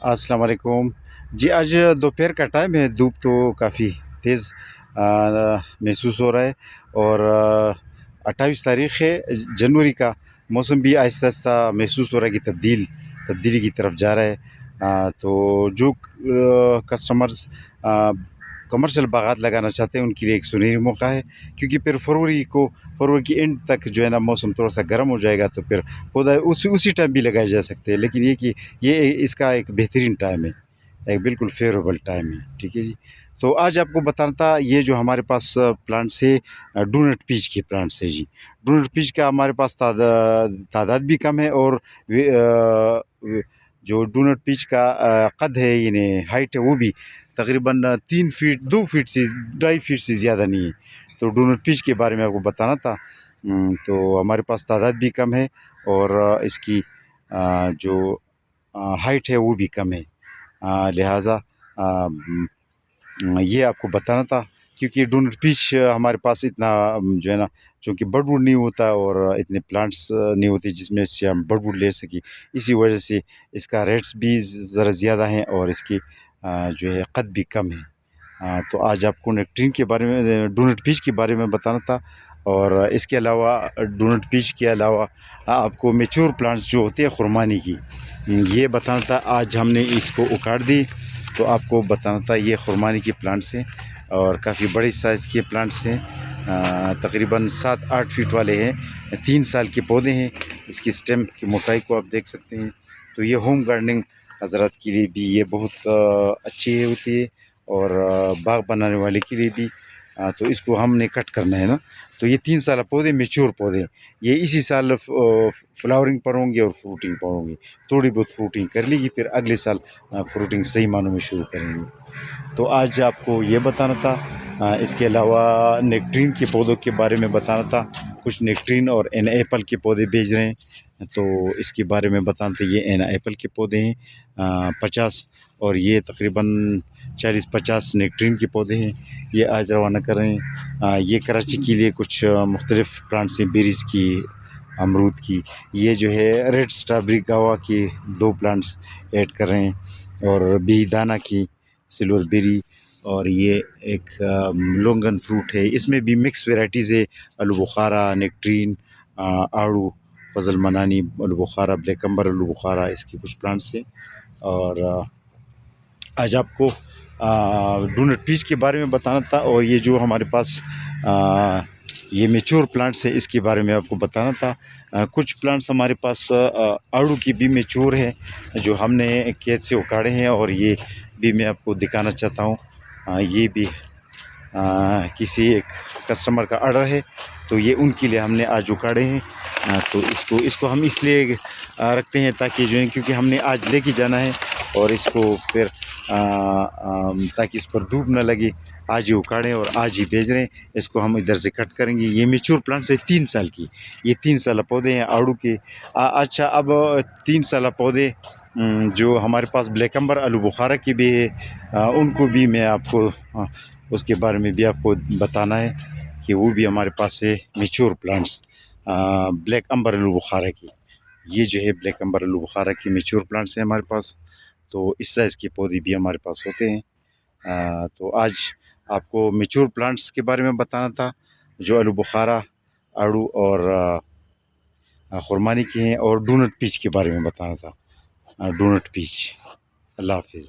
السلام علیکم جی۔ آج دوپہر کا ٹائم ہے، دھوپ تو کافی تیز محسوس ہو رہا ہے، اور 28 تاریخ ہے جنوری کا۔ موسم بھی آہستہ آہستہ محسوس ہو رہا ہے کہ تبدیلی کی طرف جا رہا ہے۔ تو جو کسٹمرز کمرشل باغات لگانا چاہتے ہیں ان کے لیے ایک سنہری موقع ہے، کیونکہ پھر فروری کی اینڈ تک جو ہے نا موسم تھوڑا سا گرم ہو جائے گا، تو پھر پودا اسی ٹائم بھی لگائے جا سکتے ہیں۔ لیکن یہ کہ یہ اس کا ایک بہترین ٹائم ہے، ایک بالکل فیوریبل ٹائم ہے، ٹھیک ہے جی۔ تو آج آپ کو بتانا تھا، یہ جو ہمارے پاس پلانٹس ہے ڈونٹ پیچ کے پلانٹس ہے جی۔ ڈونٹ پیچ کا ہمارے پاس تعداد بھی کم ہے، اور جو ڈونٹ پیچ کا قد ہے، یعنی ہائٹ ہے، وہ بھی تقریباً 3 فٹ 2 فٹ سے 2.5 فٹ سے زیادہ نہیں ہے۔ تو ڈونٹ پیچ کے بارے میں آپ کو بتانا تھا۔ تو ہمارے پاس تعداد بھی کم ہے، اور اس کی جو ہائٹ ہے وہ بھی کم ہے، لہٰذا یہ آپ کو بتانا تھا۔ کیونکہ ڈونٹ پیچ ہمارے پاس اتنا جو ہے نا، چونکہ بڈ ووڈ نہیں ہوتا، اور اتنے پلانٹس نہیں ہوتے جس میں سے ہم بڈ ووڈ لے سکیں، اسی وجہ سے اس کا ریٹس بھی ذرا زیادہ ہیں، اور اس کی جو ہے قد بھی کم ہے۔ تو آج آپ کو نیکٹرین کے بارے میں، ڈونٹ پیچ کے بارے میں بتانا تھا، اور اس کے علاوہ ڈونٹ پیچ کے علاوہ آپ کو میچور پلانٹس جو ہوتے ہیں خرمانی کی، یہ بتانا تھا۔ آج ہم نے اس کو اکاڑ دی، تو آپ کو بتانا تھا یہ خرمانی کے پلانٹس ہیں، اور کافی بڑے سائز کے پلانٹس ہیں، تقریباً 7-8 فٹ والے ہیں، 3 سال کے پودے ہیں۔ اس کی سٹیم کی موٹائی کو آپ دیکھ سکتے ہیں۔ تو یہ ہوم گارڈننگ حضرات کے لیے بھی یہ بہت اچھی ہوتی ہے، اور باغ بنانے والے کے لیے بھی۔ تو اس کو ہم نے کٹ کرنا ہے نا۔ تو یہ 3 سالہ پودے میچور پودے ہیں، یہ اسی سال فلاورنگ پر ہوں گے اور فروٹنگ پر ہوں گے۔ تھوڑی بہت فروٹنگ کر لی گی، پھر اگلے سال فروٹنگ صحیح معنوں میں شروع کریں گے۔ تو آج آپ کو یہ بتانا تھا۔ اس کے علاوہ نیکٹرین کے پودوں کے بارے میں بتانا تھا۔ کچھ نیکٹرین اور این ایپل کے پودے بیچ رہے ہیں، تو اس کے بارے میں بتانا تھا۔ یہ این ایپل کے پودے ہیں 50، اور یہ تقریباً 40-50 نیکٹرین کے پودے ہیں، یہ آج روانہ کر رہے ہیں۔ یہ کراچی کے لیے کچھ مختلف پلانٹس ہیں، بیریز کی، امرود کی۔ یہ جو ہے ریڈ اسٹرابیری گوا کی 2 پلانٹس ایڈ کر رہے ہیں، اور بی دانہ کی سلور بیری، اور یہ ایک لونگن فروٹ ہے۔ اس میں بھی مکس ویرائٹیز ہے، آلو بخارا، نیکٹرین، آڑو، فضل منانی، آلو بخارا، بلیک امبر آلو بخارا، اس کے کچھ پلانٹس ہیں۔ اور آج آپ کو ڈونٹ پیچ کے بارے میں بتانا تھا، اور یہ جو ہمارے پاس یہ میچور پلانٹس ہے اس کے بارے میں آپ کو بتانا تھا۔ کچھ پلانٹس ہمارے پاس آڑو کی بھی میچور ہے، جو ہم نے کھیت سے اکاڑے ہیں، اور یہ بھی میں آپ کو دکھانا چاہتا ہوں۔ یہ بھی کسی ایک کسٹمر کا آرڈر ہے، تو یہ ان کے لیے ہم نے آج اکاڑے ہیں۔ تو اس کو ہم اس لیے رکھتے ہیں تاکہ جو ہے، کیونکہ ہم نے آج لے کے جانا ہے، اور اس کو پھر تاکہ اس پر دھوپ نہ لگے، آج ہی اکاڑیں اور آج ہی بھیج رہے ہیں۔ اس کو ہم ادھر سے کٹ کریں گے۔ یہ میچور پلانٹس ہے 3 سال کی، یہ 3 سالہ پودے ہیں آڑو کے۔ اچھا، اب 3 سالہ پودے جو ہمارے پاس بلیک امبر آلو بخارا کی بھی ہے، ان کو بھی میں آپ کو اس کے بارے میں بھی آپ کو بتانا ہے کہ وہ بھی ہمارے پاس ہے میچور پلانٹس بلیک امبر آلو بخارا کی۔ یہ جو ہے بلیک امبر آلو بخارا کی میچور پلانٹس ہیں ہمارے پاس، تو اس سائز کے پودے بھی ہمارے پاس ہوتے ہیں۔ تو آج آپ کو میچور پلانٹس کے بارے میں بتانا تھا، جو آلو بخارا، آڑو اور خرمانی کے ہیں، اور ڈونٹ پیچ کے بارے میں بتانا تھا۔ ڈونٹ پیچ۔ اللہ حافظ۔